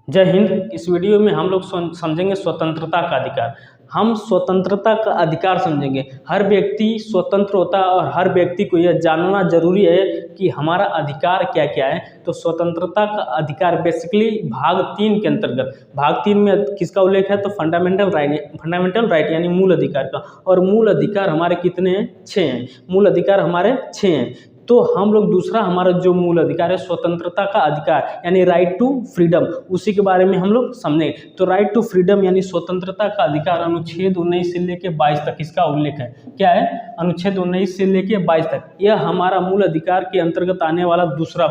जय हिंद। इस वीडियो में हम लोग समझेंगे स्वतंत्रता का अधिकार। हम स्वतंत्रता का अधिकार समझेंगे। हर व्यक्ति स्वतंत्र होता है और हर व्यक्ति को यह जानना जरूरी है कि हमारा अधिकार क्या क्या है। तो स्वतंत्रता का अधिकार बेसिकली भाग 3 के अंतर्गत, भाग 3 में किसका उल्लेख है तो फंडामेंटल राइट यानी मूल अधिकार का। और मूल अधिकार हमारे कितने हैं? 6 हैं। मूल अधिकार हमारे 6 हैं। तो हम लोग दूसरा हमारा जो मूल अधिकार है स्वतंत्रता का अधिकार यानी राइट टू फ्रीडम, उसी के बारे में हम लोग समझेंगे। तो राइट टू फ्रीडम यानी स्वतंत्रता का अधिकार अनुच्छेद 19 से लेकर 22 तक इसका उल्लेख है। क्या है? अनुच्छेद 19 से लेकर 22 तक यह हमारा मूल अधिकार के अंतर्गत आने वाला दूसरा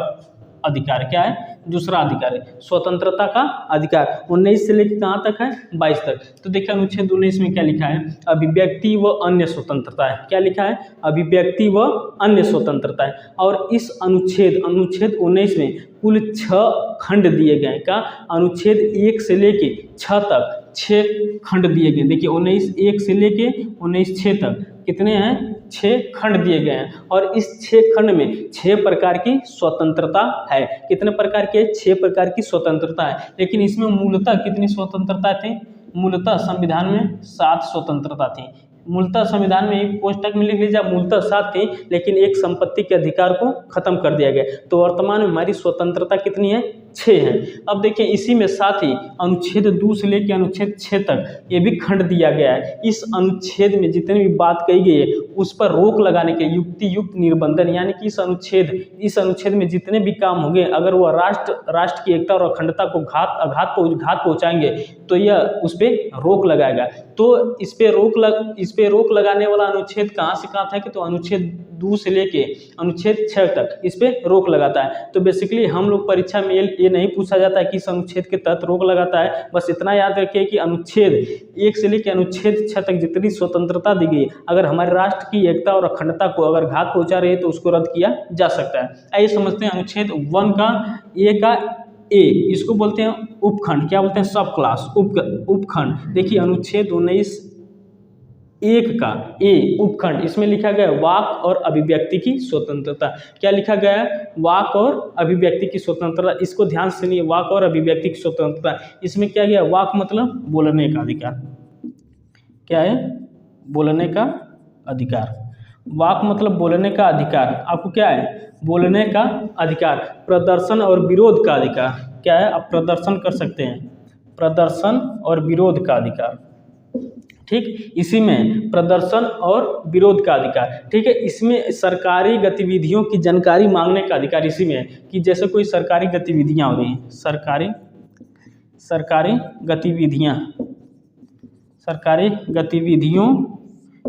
अधिकार। क्या है? दूसरा अधिकार है स्वतंत्रता का अधिकार। 19 से लेकर कहाँ तक है? 22 तक। तो देखिए अनुच्छेद 19 में क्या लिखा है? अभिव्यक्ति व अन्य स्वतंत्रता है। क्या लिखा है? अभिव्यक्ति व अन्य स्वतंत्रता है। और इस अनुच्छेद 19 में कुल 6 खंड दिए गए। का अनुच्छेद 1 से लेके 6 तक 6 खंड दिए गए। देखिए 19(1) से लेके 19(6) तक कितने हैं? 6 खंड दिए गए हैं। और इस 6 खंड में 6 प्रकार की स्वतंत्रता है। कितने प्रकार के? 6 प्रकार की स्वतंत्रता है। लेकिन इसमें मूलतः कितनी स्वतंत्रता थी? मूलतः संविधान में 7 स्वतंत्रता थी। मूलतः संविधान में एक कोष्टक में लिख लीजिए मूलतः 7 थी, लेकिन एक संपत्ति के अधिकार को खत्म कर दिया गया। तो वर्तमान में हमारी स्वतंत्रता कितनी है? 6 है। अब देखिए इसी में साथ ही अनुच्छेद 2 से लेकर अनुच्छेद 6 तक ये भी खंड दिया गया है। इस अनुच्छेद में जितनी भी बात कही गई है उस पर रोक लगाने के युक्ति युक्त निर्बंधन, यानी कि इस अनुच्छेद में जितने भी काम होंगे अगर वह राष्ट्र की एकता और अखंडता को घात पहुंचाएंगे तो यह उस पर रोक लगाएगा। तो इस पे रोक लगाने वाला अनुच्छेद कहाँ से कहाँ था? कि तो अनुच्छेद 2 से लेके अनुच्छेद 6 तक इस पे रोक लगाता है। तो बेसिकली हम लोग परीक्षा में ये नहीं पूछा जाता है कि इस अनुच्छेद के तहत रोक लगाता है। बस इतना याद रखिए कि अनुच्छेद 1 से लेकर अनुच्छेद 6 तक जितनी स्वतंत्रता दी गई अगर हमारे राष्ट्र की एकता और अखंडता को अगर घात पहुंचा रही है तो उसको रद्द किया जा सकता है। आइए समझते हैं अनुच्छेद 1 का ए, इसको बोलते हैं उपखंड। क्या बोलते हैं? सब क्लास उपखंड। देखिए अनुच्छेद 19(1) का ए उपखंड, इसमें लिखा गया है वाक और अभिव्यक्ति की स्वतंत्रता। क्या लिखा गया है? वाक और अभिव्यक्ति की स्वतंत्रता। इसको ध्यान से सुनिए, वाक और अभिव्यक्ति की स्वतंत्रता। इसमें क्या गया? वाक मतलब बोलने का अधिकार। क्या है? बोलने का अधिकार। वाक मतलब बोलने का अधिकार। आपको क्या है? बोलने का अधिकार। प्रदर्शन और विरोध का अधिकार। क्या है? आप प्रदर्शन कर सकते हैं। प्रदर्शन और विरोध का अधिकार। ठीक, इसी में प्रदर्शन और विरोध का अधिकार। ठीक है, इसमें सरकारी गतिविधियों की जानकारी मांगने का अधिकार इसी में है कि जैसे कोई सरकारी गतिविधियां हो रही हैं, सरकारी गतिविधियों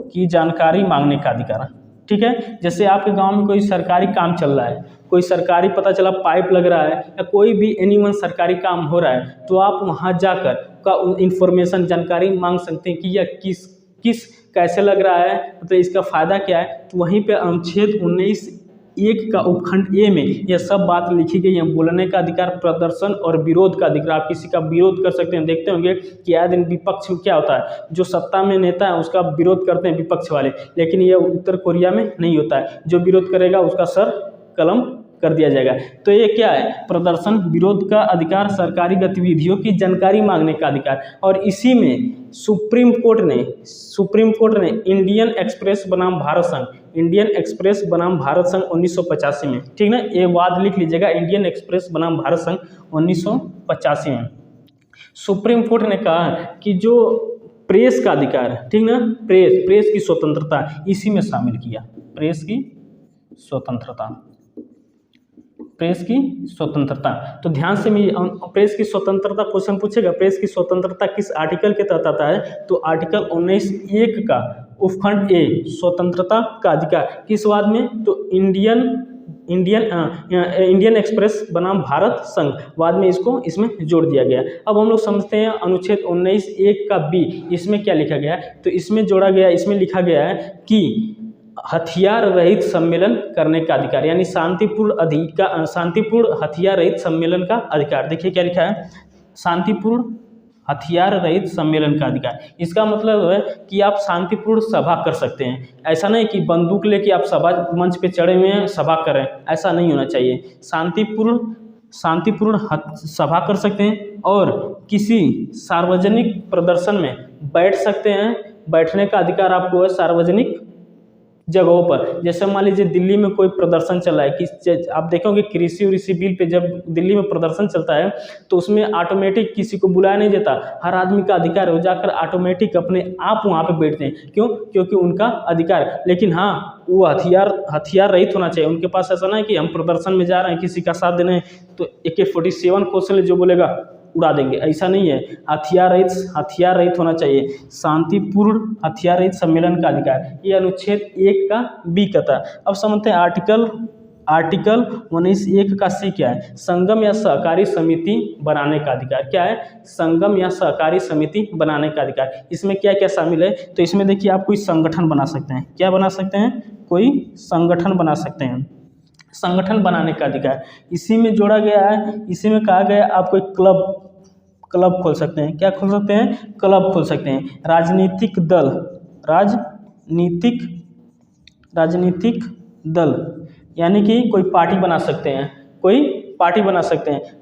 की जानकारी मांगने का अधिकार। ठीक है, जैसे आपके गांव में कोई सरकारी काम चल रहा है, कोई सरकारी पता चला पाइप लग रहा है या कोई भी एनीवन सरकारी काम हो रहा है तो आप वहां जाकर का इंफॉर्मेशन जानकारी मांग सकते हैं कि यह किस कैसे लग रहा है, मतलब इसका फायदा क्या है। तो वहीं पे अनुच्छेद 19(1) का उपखंड ए में यह सब बात लिखी गई है। बोलने का अधिकार, प्रदर्शन और विरोध का अधिकार। आप किसी का विरोध कर सकते हैं। देखते होंगे कि आए दिन विपक्ष क्या होता है, जो सत्ता में नेता है उसका विरोध करते हैं विपक्ष वाले, लेकिन यह उत्तर कोरिया में नहीं होता है। जो विरोध करेगा उसका सर कलम कर दिया जाएगा। तो ये क्या है? प्रदर्शन विरोध का अधिकार, सरकारी गतिविधियों की जानकारी मांगने का अधिकार। और इसी में सुप्रीम कोर्ट ने इंडियन एक्सप्रेस बनाम भारत संघ 1985 में, ठीक ना, ये वाद लिख लीजिएगा, इंडियन एक्सप्रेस बनाम भारत संघ 1985 में सुप्रीम कोर्ट ने कहा कि जो प्रेस का अधिकार है, ठीक ना, प्रेस की स्वतंत्रता इसी में शामिल किया। प्रेस की स्वतंत्रता। तो ध्यान से प्रेस की स्वतंत्रता क्वेश्चन पूछेगा, प्रेस की स्वतंत्रता किस आर्टिकल के तहत आता है? तो आर्टिकल 19(1) का उपखंड ए, स्वतंत्रता का अधिकार। किस वाद में? तो इंडियन एक्सप्रेस बनाम भारत संघ वाद में इसमें जोड़ दिया गया। अब हम लोग समझते हैं अनुच्छेद 19(1) का बी, इसमें क्या लिखा गया है? तो इसमें लिखा गया है कि हथियार रहित सम्मेलन करने का अधिकार, यानी शांतिपूर्ण हथियार रहित सम्मेलन का अधिकार। देखिए क्या लिखा है? शांतिपूर्ण हथियार रहित सम्मेलन का अधिकार। इसका मतलब है कि आप शांतिपूर्ण सभा कर सकते हैं। ऐसा नहीं कि बंदूक लेके आप सभा मंच पे चढ़े हुए हैं सभा कर रहे हैं, ऐसा नहीं होना चाहिए। शांतिपूर्ण शांतिपूर्ण सभा कर सकते हैं और किसी सार्वजनिक प्रदर्शन में बैठ सकते हैं। बैठने का अधिकार आपको है सार्वजनिक जगहों पर। जैसे मान लीजिए दिल्ली में कोई प्रदर्शन चल रहा है कि आप देखोगे कृषि बिल पे जब दिल्ली में प्रदर्शन चलता है तो उसमें ऑटोमेटिक किसी को बुलाया नहीं जाता, हर आदमी का अधिकार हो जाकर ऑटोमेटिक अपने आप वहाँ पे बैठते हैं। क्यों? क्योंकि उनका अधिकार है। लेकिन हाँ, वो हथियार रहित होना चाहिए। उनके पास ऐसा ना है कि हम प्रदर्शन में जा रहे हैं, किसी का साथ देना है तो AK-47 खोल जो बोलेगा उड़ा देंगे, ऐसा नहीं है। हथियार रहित होना चाहिए। शांतिपूर्ण हथियार रहित सम्मेलन का अधिकार, ये अनुच्छेद 1 का B कहता है। अब समझते हैं आर्टिकल 19(1) का C क्या है? संगम या सहकारी समिति बनाने का अधिकार। क्या है? संगम या सहकारी समिति बनाने का अधिकार। इसमें क्या क्या शामिल है? तो इसमें देखिए आप कोई संगठन बना सकते हैं। क्या बना सकते हैं? कोई संगठन बना सकते हैं। संगठन बनाने का अधिकार इसी में जोड़ा गया है। इसी में कहा गया आप कोई क्लब खोल सकते हैं। क्या खोल सकते हैं? क्लब खोल सकते हैं। राजनीतिक दल यानी कि कोई पार्टी बना सकते हैं,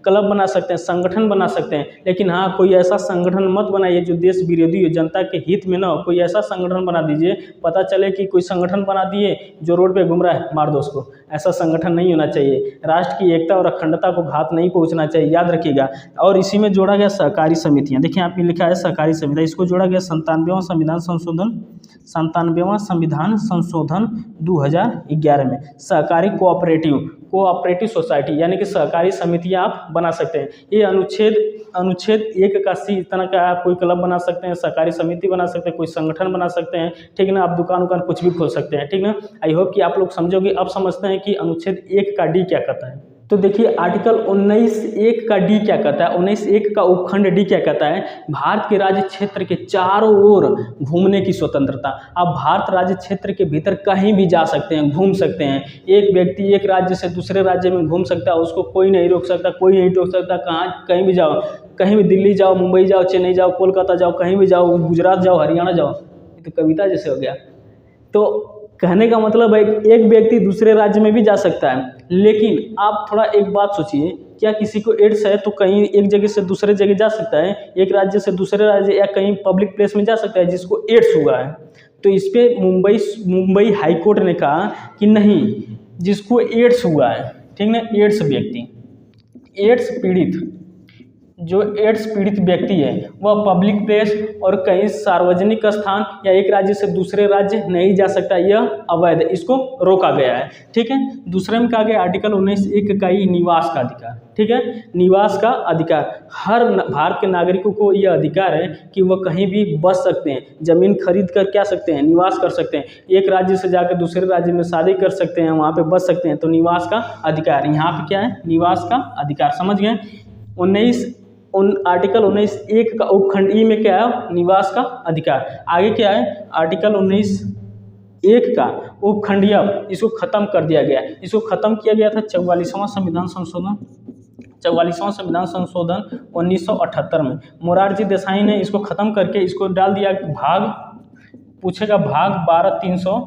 क्लब बना सकते हैं, संगठन बना सकते हैं। लेकिन हाँ, कोई ऐसा संगठन मत बनाइए जो देश विरोधी हो, जनता के हित में ना हो। कोई ऐसा संगठन बना दीजिए, पता चले कि कोई संगठन बना दिए जो रोड पे घूम रहा है, मार दो उसको। ऐसा संगठन नहीं होना चाहिए। राष्ट्र की एकता और अखंडता को घात नहीं पहुंचना चाहिए, याद रखिएगा। और इसी में जोड़ा गया सहकारी समितियाँ। देखिए यहाँ पे लिखा है सहकारी समिति, इसको जोड़ा गया 97वां संविधान संशोधन 2011 में। सहकारी कोऑपरेटिव सोसाइटी यानी कि सहकारी समितियां आप बना सकते हैं। ये अनुच्छेद 1 का C इतना का आप कोई क्लब बना सकते हैं, सहकारी समिति बना सकते हैं, कोई संगठन बना सकते हैं, ठीक ना। आप दुकान कुछ भी खोल सकते हैं, ठीक ना। आई होप कि आप लोग समझोगे। अब समझते हैं कि अनुच्छेद 1 का D क्या कहता है। तो देखिए आर्टिकल 19(1) का D क्या कहता है। 19(1) का उपखंड D क्या कहता है? भारत के राज्य क्षेत्र के चारों ओर घूमने की स्वतंत्रता। आप भारत राज्य क्षेत्र के भीतर कहीं भी जा सकते हैं, घूम सकते हैं। एक व्यक्ति एक राज्य से दूसरे राज्य में घूम सकता है, उसको कोई नहीं रोक सकता, कहीं भी जाओ, कहीं भी दिल्ली जाओ, मुंबई जाओ, चेन्नई जाओ, कोलकाता जाओ, कहीं भी जाओ, गुजरात जाओ, हरियाणा जाओ। ये तो कविता जैसे हो गया। तो कहने का मतलब है एक व्यक्ति दूसरे राज्य में भी जा सकता है। लेकिन आप थोड़ा एक बात सोचिए, क्या किसी को एड्स है तो कहीं एक जगह से दूसरे जगह जा सकता है? एक राज्य से दूसरे राज्य या कहीं पब्लिक प्लेस में जा सकता है जिसको एड्स हुआ है? तो इस पे मुंबई हाई कोर्ट ने कहा कि नहीं, जिसको एड्स हुआ है, ठीक ना, एड्स पीड़ित व्यक्ति है वह पब्लिक प्लेस और कहीं सार्वजनिक स्थान या एक राज्य से दूसरे राज्य नहीं जा सकता, यह अवैध, इसको रोका गया है, ठीक है। दूसरे में कहा गया आर्टिकल 19(1) का ही निवास का अधिकार, ठीक है। निवास का अधिकार, हर भारत के नागरिकों को यह अधिकार है कि वह कहीं भी बस सकते हैं, जमीन खरीद कर क्या सकते हैं, निवास कर सकते हैं। एक राज्य से जाकर दूसरे राज्य में शादी कर सकते हैं, वहाँ पे बस सकते हैं। तो निवास का अधिकार, यहाँ पे क्या है? निवास का अधिकार, समझ गए। आर्टिकल 19(1) का उपखंड ई में क्या है? निवास का अधिकार। आगे क्या है? आर्टिकल 19(1) का उपखंडीय, इसको खत्म कर दिया गया। इसको खत्म किया गया था 44वां संविधान संशोधन 1978 में। मोरारजी देसाई ने इसको खत्म करके इसको डाल दिया भाग 12(300)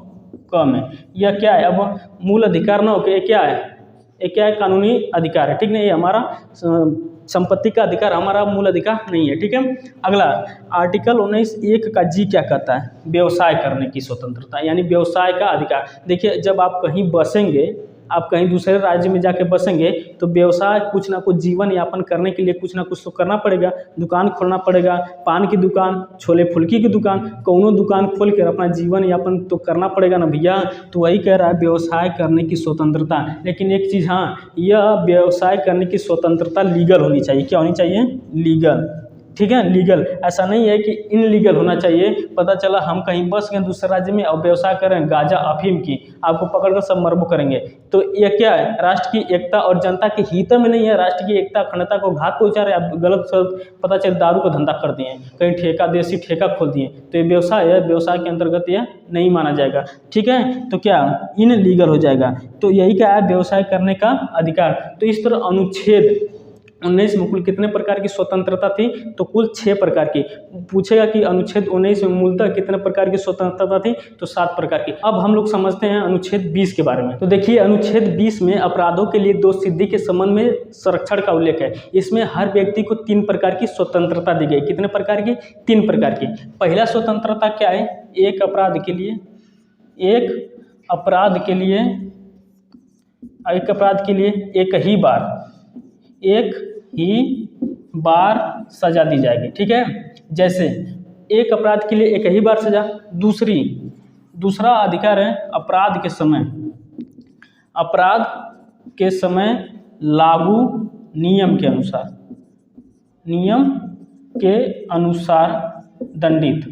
क में। यह क्या है? अब मूल अधिकार ना होकर क्या है? कानूनी अधिकार है, ठीक है। ये हमारा संपत्ति का अधिकार, हमारा मूल अधिकार नहीं है, ठीक है। अगला आर्टिकल 19(1) का G क्या कहता है? व्यवसाय करने की स्वतंत्रता यानी व्यवसाय का अधिकार। देखिए जब आप कहीं बसेंगे, आप कहीं दूसरे राज्य में जाके बसेंगे तो व्यवसाय कुछ ना कुछ जीवन यापन करने के लिए कुछ ना कुछ तो करना पड़ेगा। दुकान खोलना पड़ेगा, पान की दुकान, छोले फुल्की की दुकान, कौनो दुकान खोल कर अपना जीवन यापन तो करना पड़ेगा ना भैया। तो वही कह रहा है व्यवसाय करने की स्वतंत्रता। लेकिन एक चीज़, हाँ, यह व्यवसाय करने की स्वतंत्रता लीगल होनी चाहिए। क्या होनी चाहिए? लीगल, ठीक है, लीगल। ऐसा नहीं है कि इनलीगल होना चाहिए। पता चला हम कहीं बस गए दूसरे राज्य में और व्यवसाय करें गांजा अफीम की, आपको पकड़कर सब मरबो करेंगे। तो ये क्या है? राष्ट्र की एकता और जनता के हित में नहीं है, राष्ट्र की एकता अखंडता को घात पहुंचा रहे। आप गलत पता चले दारू का धंधा कर दिए, कहीं देसी ठेका खोल दिए, तो ये व्यवसाय है, व्यवसाय के अंतर्गत यह नहीं माना जाएगा, ठीक है। तो क्या इनलीगल हो जाएगा। तो यही क्या है? व्यवसाय करने का अधिकार। तो इस तरह 19 में कुल कितने प्रकार की स्वतंत्रता थी, तो कुल 6 प्रकार की। पूछेगा कि अनुच्छेद 19 में मूलतः कितने प्रकार की स्वतंत्रता थी, तो 7 प्रकार की। अब हम लोग समझते हैं अनुच्छेद 20 के बारे में। तो देखिए अनुच्छेद 20 में अपराधों के लिए दोष सिद्धि के संबंध में संरक्षण का उल्लेख है। इसमें हर व्यक्ति को 3 प्रकार की स्वतंत्रता दी गई। कितने प्रकार की? 3 प्रकार की। पहला स्वतंत्रता क्या है? एक अपराध के लिए एक ही बार सजा दी जाएगी। ठीक है, जैसे एक अपराध के लिए एक ही बार सजा। दूसरा अधिकार है अपराध के समय लागू नियम के अनुसार दंडित,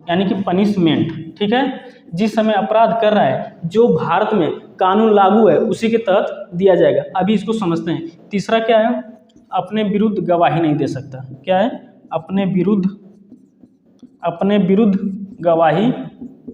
यानी कि पनिशमेंट। ठीक है, जिस समय अपराध कर रहा है जो भारत में कानून लागू है उसी के तहत दिया जाएगा। अभी इसको समझते हैं। तीसरा क्या है? अपने विरुद्ध गवाही नहीं दे सकता। क्या है? अपने विरुद्ध गवाही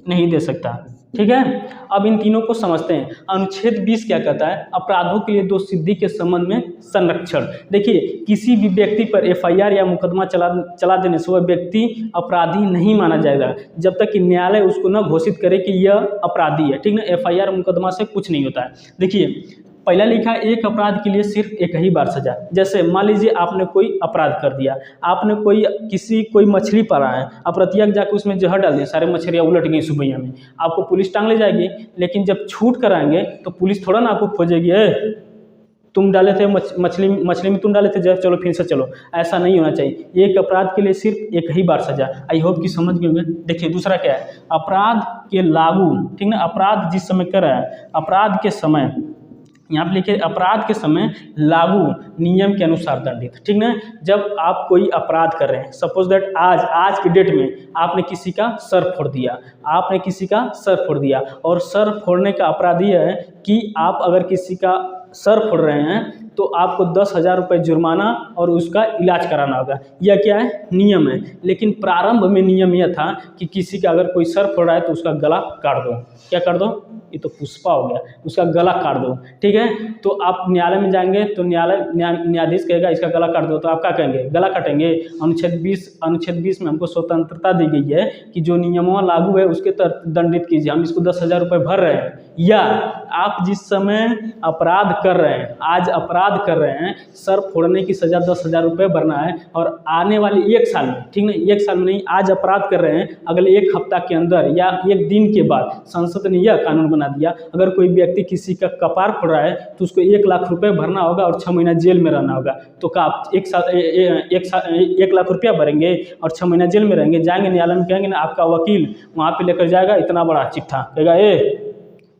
नहीं दे सकता। ठीक है, अब इन तीनों को समझते हैं। अनुच्छेद 20 क्या कहता है? अपराधों के लिए दोष सिद्धि के संबंध में संरक्षण। देखिए, किसी भी व्यक्ति पर एफआईआर या मुकदमा चला देने से वह व्यक्ति अपराधी नहीं माना जाएगा जब तक कि न्यायालय उसको न घोषित करे कि यह अपराधी है। ठीक ना, एफआईआर मुकदमा से कुछ नहीं होता है। देखिए, पहला लिखा है एक अपराध के लिए सिर्फ एक ही बार सजा। जैसे मान लीजिए आपने कोई अपराध कर दिया, आपने कोई मछली पकड़ा है, आप रतिया जाकर उसमें जहर डाल दिया, सारे मछलियाँ उलट गई सुबैया में, आपको पुलिस टांग ले जाएगी। लेकिन जब छूट कराएंगे तो पुलिस थोड़ा ना आपको खोजेगी, तुम डाले थे मछली में तुम डाले थे जहर, चलो फिर से चलो। ऐसा नहीं होना चाहिए। एक अपराध के लिए सिर्फ एक ही बार सजा। आई होप कि समझ गए होंगे। देखिए दूसरा क्या है? अपराध के लागू। ठीक ना, अपराध जिस समय कर रहा है, अपराध के समय, यहाँ पे लिखे अपराध के समय लागू नियम के अनुसार दंडित। ठीक ना, जब आप कोई अपराध कर रहे हैं, सपोज दैट आज की डेट में आपने किसी का सर फोड़ दिया, और सर फोड़ने का अपराध यह है कि आप अगर किसी का सर फोड़ रहे हैं तो आपको 10,000 रुपये जुर्माना और उसका इलाज कराना होगा। यह क्या है? नियम है। लेकिन प्रारंभ में नियम यह था कि किसी का अगर कोई सर फोड़ रहा है तो उसका गला काट दो। क्या कर दो? ये तो पुष्पा हो गया, उसका गला काट दो। ठीक है, तो आप न्यायालय में जाएंगे तो न्यायाधीश कहेगा इसका गला काट दो, तो आप क्या कहेंगे? गला काटेंगे। अनुच्छेद 20 में हमको स्वतंत्रता दी गई है कि जो नियमों लागू है उसके तहत दंडित कीजिए। हम इसको 10,000 रुपये भर रहे हैं, या आप जिस समय अपराध कर रहे हैं, आज अपराध कर रहे हैं, सर फोड़ने की सजा 10,000 रुपये भरना है, और आने वाले 1 साल में, ठीक ना, 1 साल में नहीं, आज अपराध कर रहे हैं, अगले 1 हफ्ता के अंदर या 1 दिन के बाद संसद ने यह कानून बना दिया, अगर कोई व्यक्ति किसी का कपार फोड़ रहा है तो उसको 1 लाख रुपये भरना होगा और 6 महीना जेल में रहना होगा। तो क्या आप 1 लाख रुपया भरेंगे और 6 महीना जेल में रहेंगे? जाएंगे न्यायालय में, कहेंगे ना, आपका वकील वहाँ पे लेकर जाएगा इतना बड़ा चिट्ठा, कहेगा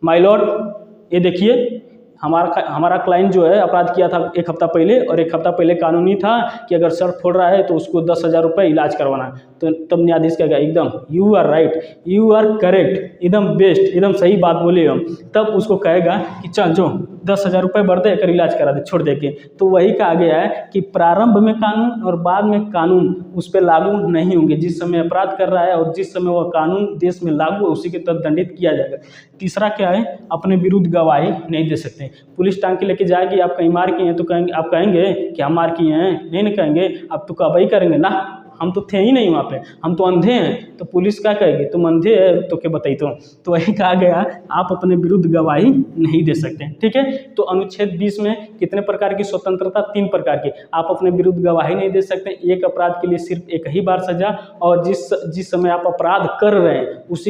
माय लॉर्ड ये देखिए हमारा क्लाइंट जो है अपराध किया था 1 हफ्ता पहले, और 1 हफ्ता पहले कानूनी था कि अगर सर फोड़ रहा है तो उसको 10,000 रुपये इलाज करवाना। तो तब न्यायाधीश कहेगा एकदम you are right, you are correct, एकदम बेस्ट, एकदम सही बात बोले हम। तब उसको कहेगा कि चल जो 10,000 रुपये भर दे, कर इलाज करा दे, छोड़ दे के। तो वही कहा गया है कि प्रारंभ में कानून और बाद में कानून उस पर लागू नहीं होंगे। जिस समय अपराध कर रहा है और जिस समय वह कानून देश में लागू है उसी के तहत दंडित किया जाएगा। तीसरा क्या है? अपने विरुद्ध गवाही नहीं दे सकते। पुलिस टांग के लेके जाएगी, आप कहीं मार किए हैं तो आप कहेंगे कि हम मार किए हैं? नहीं कहेंगे, आप तो गवाही करेंगे ना, हम तो थे ही नहीं वहाँ पे, हम तो अंधे हैं। तो पुलिस क्या कहेगी? तुम अंधे है तो क्या बताई? तो वही कहा गया, आप अपने विरुद्ध गवाही नहीं दे सकते। ठीक है, तो अनुच्छेद 20 में कितने प्रकार की स्वतंत्रता? 3 प्रकार की। आप अपने विरुद्ध गवाही नहीं दे सकते, एक अपराध के लिए सिर्फ 1 ही बार सजा, और जिस समय आप अपराध कर रहे हैं उस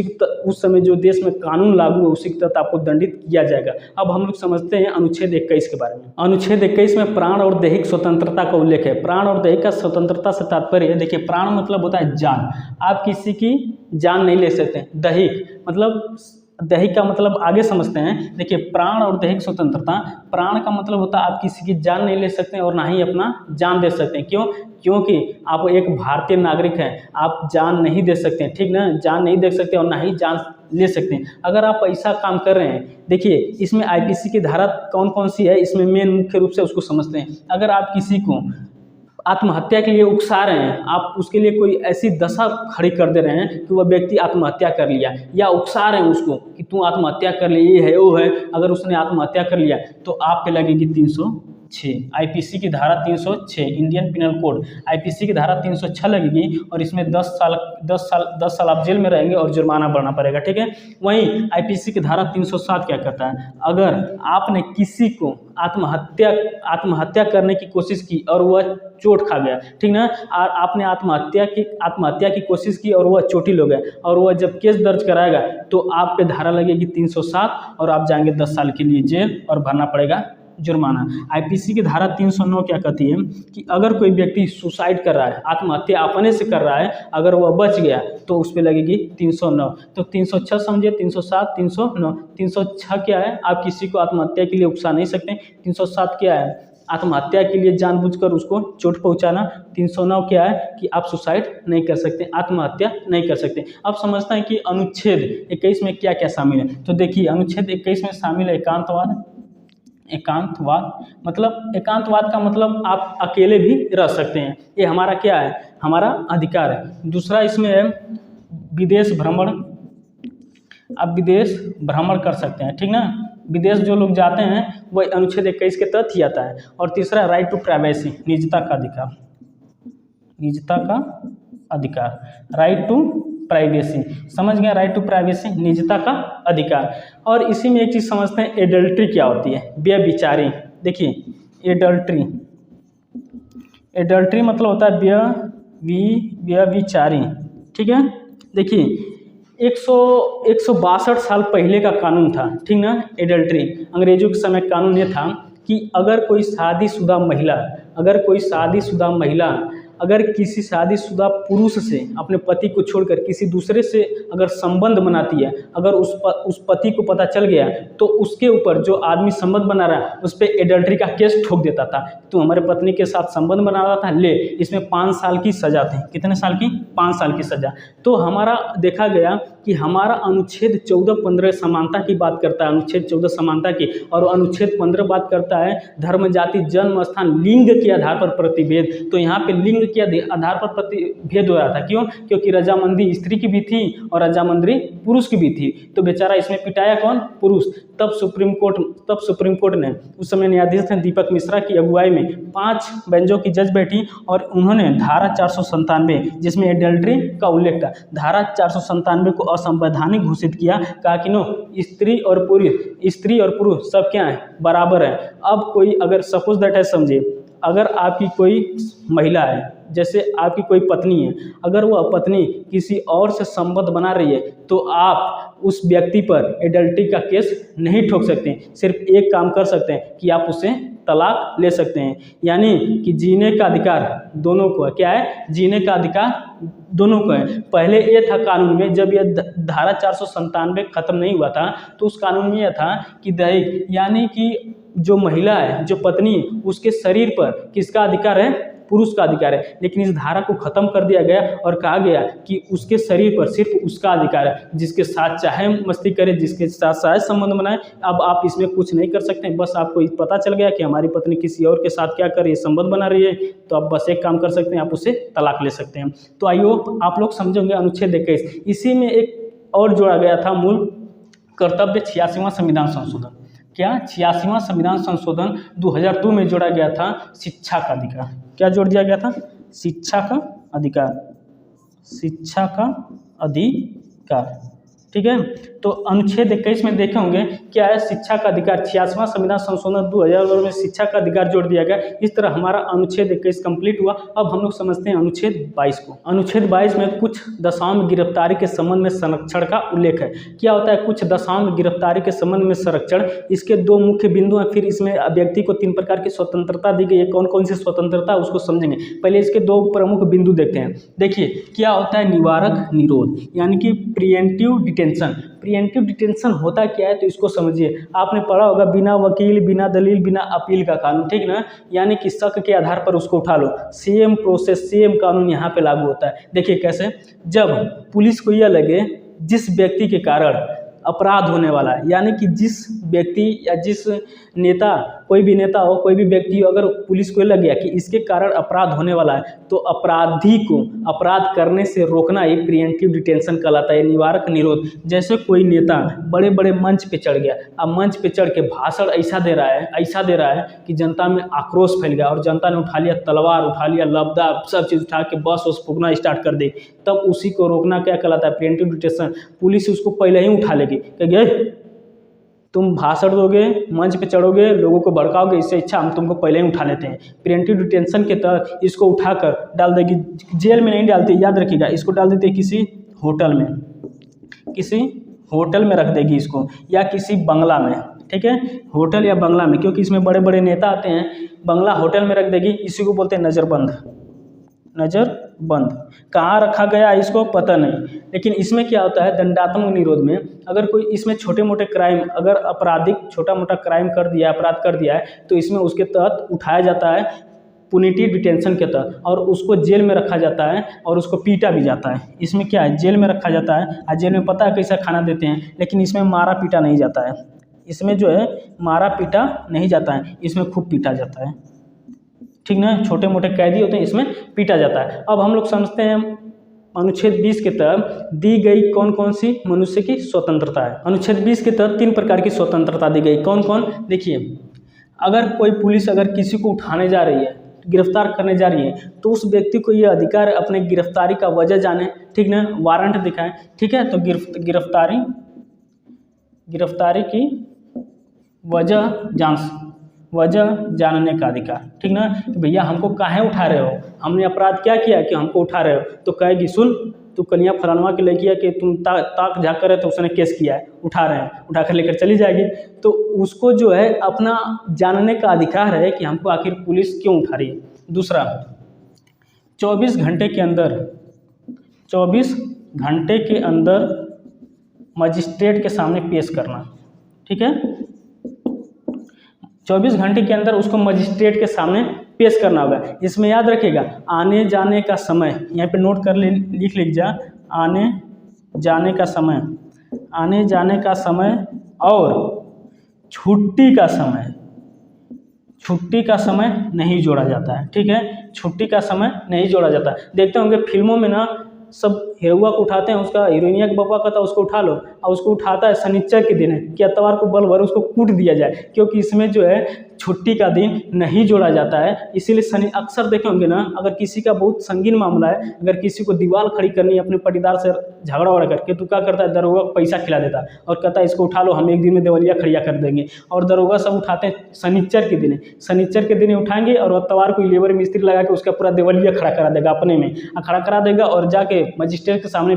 समय जो देश में कानून लागू है उसी के तहत आपको दंडित किया जाएगा। अब हम लोग समझते हैं अनुच्छेद 21 के बारे में। अनुच्छेद 21 में प्राण और दैहिक स्वतंत्रता का उल्लेख है। प्राण और दैहिक का स्वतंत्रता से तात्पर्य है, देखिए प्राण मतलब होता है जान, आप किसी की जान नहीं ले सकते। दैहिक का मतलब आगे समझते हैं। देखिए प्राण और दैहिक स्वतंत्रता, प्राण का मतलब होता है आप किसी की जान नहीं ले सकते और ना ही अपना जान दे सकते हैं। क्यों? क्योंकि आप एक भारतीय नागरिक हैं, आप जान नहीं दे सकते, ठीक ना, जान नहीं दे सकते और ना ही जान ले सकते हैं। अगर आप ऐसा काम कर रहे हैं, देखिए इसमें आईपीसी की धारा कौन कौन सी है, इसमें मेन मुख्य रूप से उसको समझते हैं। अगर आप किसी को आत्महत्या के लिए उकसा रहे हैं, आप उसके लिए कोई ऐसी दशा खड़ी कर दे रहे हैं कि वह व्यक्ति आत्महत्या कर लिया, या उकसा रहे हैं उसको कि तू आत्महत्या कर ले, ये है वो है, अगर उसने आत्महत्या कर लिया तो आप पे लगेगी 306 आईपीसी की धारा 306 इंडियन पिनल कोड आईपीसी की धारा 306 लगेगी और इसमें 10 साल आप जेल में रहेंगे और जुर्माना भरना पड़ेगा, ठीक है। वहीं आईपीसी की धारा 307 क्या कहता है, अगर आपने किसी को आत्महत्या करने की कोशिश की और वह चोट खा गया, ठीक ना, और आपने आत्महत्या की कोशिश की और वह चोटिल हो गया और वह जब केस दर्ज कराएगा तो आप पे धारा लगेगी 307 और आप जाएंगे 10 साल के लिए जेल और भरना पड़ेगा जुर्माना। आईपीसी की धारा 309 क्या कहती है कि अगर कोई व्यक्ति सुसाइड कर रहा है, आत्महत्या अपने से कर रहा है, अगर वह बच गया तो उस पर लगेगी 309। तो 306 समझिए, 307, 309। 306 क्या है, आप किसी को आत्महत्या के लिए उकसा नहीं सकते। 307 क्या है, आत्महत्या के लिए जानबूझकर उसको चोट पहुंचाना। 309 क्या है कि आप सुसाइड नहीं कर सकते, आत्महत्या नहीं कर सकते। अब समझते हैं कि अनुच्छेद 21 में क्या क्या शामिल है। तो देखिए, अनुच्छेद 21 में शामिल है एकांतवाद एकांतवाद का मतलब आप अकेले भी रह सकते हैं, ये हमारा क्या है, हमारा अधिकार है। दूसरा इसमें है विदेश भ्रमण, आप विदेश भ्रमण कर सकते हैं, ठीक ना, विदेश जो लोग जाते हैं वह अनुच्छेद 21 के तहत ही आता है। और तीसरा राइट टू प्राइवेसी, निजता का अधिकार, राइट टू प्राइवेसी, समझ गए, राइट टू प्राइवेसी, निजता का अधिकार। और इसी में एक चीज़ समझते हैं, एडल्ट्री क्या होती है, व्यभिचारी। देखिए एडल्ट्री मतलब होता है व्यभिचारी, ठीक है। देखिए 162 साल पहले का कानून था, ठीक ना, एडल्ट्री। अंग्रेजों के समय कानून ये था कि अगर कोई शादीशुदा महिला अगर किसी शादीशुदा पुरुष से अपने पति को छोड़कर किसी दूसरे से अगर संबंध बनाती है, अगर उस पति को पता चल गया तो उसके ऊपर जो आदमी संबंध बना रहा है उस पर एडल्ट्री का केस ठोक देता था। तो हमारे पत्नी के साथ संबंध बना रहा था, ले, इसमें 5 साल की सजा थी। कितने साल की? 5 साल की सजा। तो हमारा देखा गया कि हमारा अनुच्छेद 14-15 समानता की बात करता है, अनुच्छेद 14 समानता की, और अनुच्छेद 15 बात करता है धर्म, जाति, जन्म स्थान, लिंग के आधार पर प्रतिभेद। तो यहाँ पे लिंग के आधार पर प्रतिभेद हो रहा था। क्यों? क्योंकि रजामंदी स्त्री की भी थी और रजामंदी पुरुष की भी थी। तो बेचारा इसमें पिटाया कौन? पुरुष। तब सुप्रीम कोर्ट ने, उस समय न्यायाधीश थे दीपक मिश्रा की अगुवाई में 5 बेंचों की जज बैठी और उन्होंने धारा 497 जिसमें एडल्ट्री का उल्लेख था, धारा 497 को असंवैधानिक घोषित किया। कहा कि नो, स्त्री और पुरुष सब क्या है? बराबर है। अब कोई अगर सपोज दैट है, समझिए, अगर आपकी कोई महिला है, जैसे आपकी कोई पत्नी है, अगर वह पत्नी किसी और से संबंध बना रही है तो आप उस व्यक्ति पर एडल्ट्री का केस नहीं ठोक सकते। सिर्फ एक काम कर सकते हैं कि आप उसे तलाक ले सकते हैं। यानी कि जीने का अधिकार दोनों को है। क्या है? जीने का अधिकार दोनों को है। पहले ये था कानून में, जब यह धारा 497 खत्म नहीं हुआ था तो उस कानून में यह था कि दैहिक, यानी कि जो महिला है, जो पत्नी है, उसके शरीर पर किसका अधिकार है? पुरुष का अधिकार है। लेकिन इस धारा को खत्म कर दिया गया और कहा गया कि उसके शरीर पर सिर्फ उसका अधिकार है, जिसके साथ चाहे मस्ती करे, जिसके साथ चाहे संबंध बनाए। अब आप इसमें कुछ नहीं कर सकते। बस आपको पता चल गया कि हमारी पत्नी किसी और के साथ क्या कर रही है, संबंध बना रही है, तो आप बस एक काम कर सकते हैं, आप उसे तलाक ले सकते हैं। तो आइए आप लोग समझेंगे अनुच्छेद 21। इसी में एक और जोड़ा गया था मूल कर्तव्य, 86वां संविधान संशोधन। क्या? 86वां संविधान संशोधन 2002 में जोड़ा गया था शिक्षा का अधिकार। क्या जोड़ दिया गया था? शिक्षा का अधिकार। ठीक है। तो अनुच्छेद 21 में देखे होंगे क्या है? शिक्षा का अधिकार। 86वां संविधान संशोधन 2002 में शिक्षा का अधिकार जोड़ दिया गया। इस तरह हमारा अनुच्छेद 21 कंप्लीट हुआ। अब हम लोग समझते हैं अनुच्छेद 22 को। अनुच्छेद 22 में कुछ दशाओं में गिरफ्तारी के संबंध में संरक्षण का उल्लेख है। क्या होता है कुछ दशाओं में गिरफ्तारी के संबंध में संरक्षण? इसके 2 मुख्य बिंदु हैं। फिर इसमें व्यक्ति को 3 प्रकार की स्वतंत्रता दी गई है। कौन कौन सी स्वतंत्रता, उसको समझेंगे। पहले इसके 2 प्रमुख बिंदु देखते हैं। देखिए क्या होता है निवारक निरोध, यानी कि प्रिवेंटिव डिटेंशन। प्रिवेंटिव डिटेंशन होता क्या है तो इसको समझिए। आपने पढ़ा होगा बिना वकील, बिना दलील, बिना अपील का कानून, ठीक ना। यानी कि शक के आधार पर उसको उठा लो। सेम प्रोसेस, सेम कानून यहाँ पे लागू होता है। देखिए कैसे? जब पुलिस को यह लगे जिस व्यक्ति के कारण अपराध होने वाला है, यानी कि जिस व्यक्ति या जिस नेता कोई भी नेता हो, कोई भी व्यक्ति हो, अगर पुलिस को लग गया कि इसके कारण अपराध होने वाला है तो अपराधी को अपराध करने से रोकना ही प्रिवेंटिव डिटेंशन कहलाता है, निवारक निरोध। जैसे कोई नेता बड़े बड़े मंच पे चढ़ गया, अब मंच पे चढ़ के भाषण ऐसा दे रहा है कि जनता में आक्रोश फैल गया और जनता ने उठा लिया तलवार, उठा लिया लबदा, सब चीज़ उठा के बस फूकना स्टार्ट कर दे, तब उसी को रोकना क्या कहलाता है? Preventive detention. पुलिस उसको पहले ही उठा लेगी, कहेगी तुम भाषण दोगे, मंच पे चढ़ोगे, लोगों को भड़काओगे, इससे अच्छा हम तुमको पहले ही उठा लेते हैं। प्रिवेंटिव डिटेंशन के तहत इसको उठाकर डाल देगी, जेल में नहीं डालती, याद रखिएगा, इसको डाल देते किसी होटल में रख देगी इसको, या किसी बंगला में, ठीक है, होटल या बंगला में, क्योंकि इसमें बड़े बड़े नेता आते हैं, बंगला होटल में रख देगी। इसी को बोलते हैं नज़रबंद। कहाँ रखा गया इसको पता नहीं, लेकिन इसमें क्या होता है, दंडात्मक निरोध में अगर कोई इसमें छोटे मोटे क्राइम, अगर आपराधिक छोटा मोटा क्राइम कर दिया, अपराध कर दिया है, तो इसमें उसके तहत उठाया जाता है पुनिटिव डिटेंशन के तहत, और उसको जेल में रखा जाता है और उसको पीटा भी जाता है। इसमें क्या है, जेल में रखा जाता है, और जेल में पता है कैसा खाना देते हैं, लेकिन इसमें मारा पीटा नहीं जाता है, इसमें जो है मारा पीटा नहीं जाता है, इसमें खूब पीटा जाता है, ठीक ना। छोटे मोटे कैदी होते हैं, इसमें पीटा जाता है। अब हम लोग समझते हैं अनुच्छेद 20 के तहत दी गई कौन कौन सी मनुष्य की स्वतंत्रता है। अनुच्छेद 20 के तहत 3 प्रकार की स्वतंत्रता दी गई, कौन कौन? देखिए, अगर कोई पुलिस अगर किसी को उठाने जा रही है, गिरफ्तार करने जा रही है, तो उस व्यक्ति को यह अधिकार अपने गिरफ्तारी का वजह जाने, ठीक ना, वारंट दिखाएं, ठीक है। तो गिरफ्तारी की वजह जानने का अधिकार, ठीक ना, कि भैया हमको काहे उठा रहे हो, हमने अपराध क्या किया कि हमको उठा रहे हो? तो कहेगी सुन, तू कन्या फलानवा की लड़की है कि तुम ताक झाँक करे तो उसने केस किया है, उठा रहे हैं, उठा कर लेकर चली जाएगी। तो उसको जो है अपना जानने का अधिकार है कि हमको आखिर पुलिस क्यों उठा रही है। दूसरा, 24 घंटे के अंदर मजिस्ट्रेट के सामने पेश करना, ठीक है, 24 घंटे के अंदर उसको मजिस्ट्रेट के सामने पेश करना होगा। इसमें याद रखिएगा, आने जाने का समय, यहाँ पे नोट कर लिख जा, आने जाने का समय और छुट्टी का समय नहीं जोड़ा जाता है, ठीक है, छुट्टी का समय नहीं जोड़ा जाता है। देखते होंगे फिल्मों में ना, सब हीरोआ को उठाते हैं, उसका हीरोइनिया का पापा कहता है उसको उठा लो, और उसको उठाता है शनिचर के दिन है कि अतवार को बल भर उसको कूट दिया जाए, क्योंकि इसमें जो है छुट्टी का दिन नहीं जोड़ा जाता है। इसीलिए अक्सर देखे होंगे ना, अगर किसी का बहुत संगीन मामला है, अगर किसी को दीवार खड़ी करनी है अपने पटीदार से झगड़ा वगड़ा करके, तो क्या करता है, दरोगा को पैसा खिला देता है और कहता है इसको उठा लो, हम एक दिन में देवलिया खड़िया कर देंगे। और दरोगा सब उठाते हैं शनिचर के दिन, उठाएंगे और अतवार को लेबर मिस्त्री लगा के उसका पूरा देवलिया खड़ा करा देगा, अपने में खड़ा करा देगा और जाके मजिस्ट्रेट के सामने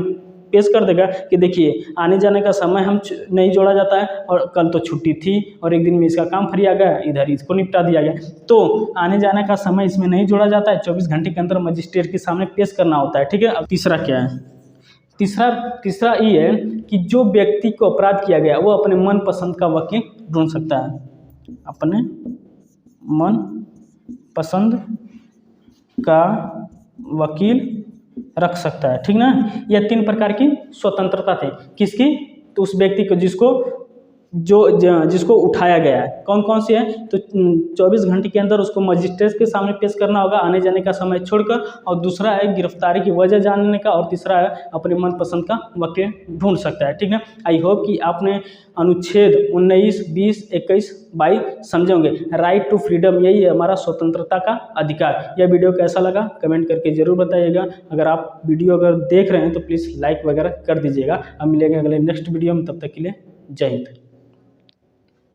पेश कर देगा कि देखिए आने जाने का समय हम नहीं जोड़ा जाता है, और कल तो छुट्टी थी और एक दिन में इसका काम फरिया गया, इधर इसको निपटा दिया गया, तो आने जाने का समय इसमें नहीं जोड़ा जाता है। 24 घंटे के अंदर मजिस्ट्रेट के सामने पेश करना होता है, ठीक है। अब तीसरा क्या है, तीसरा ये है कि जो व्यक्ति को अपराध किया गया वो अपने मन पसंद का वकील ढूंढ सकता है, अपने मन पसंद का वकील रख सकता है, ठीक ना। यह 3 प्रकार की स्वतंत्रता थी, किसकी? तो उस व्यक्ति को जिसको उठाया गया है। कौन कौन सी है? तो 24 घंटे के अंदर उसको मजिस्ट्रेट के सामने पेश करना होगा, आने जाने का समय छोड़कर, और दूसरा है गिरफ्तारी की वजह जानने का, और तीसरा है अपने मनपसंद का वकील ढूंढ सकता है, ठीक है। आई होप कि आपने अनुच्छेद 19, 20, 21, 22 समझे होंगे। राइट टू फ्रीडम, यही है हमारा स्वतंत्रता का अधिकार। यह वीडियो कैसा लगा कमेंट करके जरूर बताइएगा। अगर आप वीडियो देख रहे हैं तो प्लीज़ लाइक वगैरह कर दीजिएगा। हम मिलेंगे अगले नेक्स्ट वीडियो में, तब तक के लिए जय हिंद।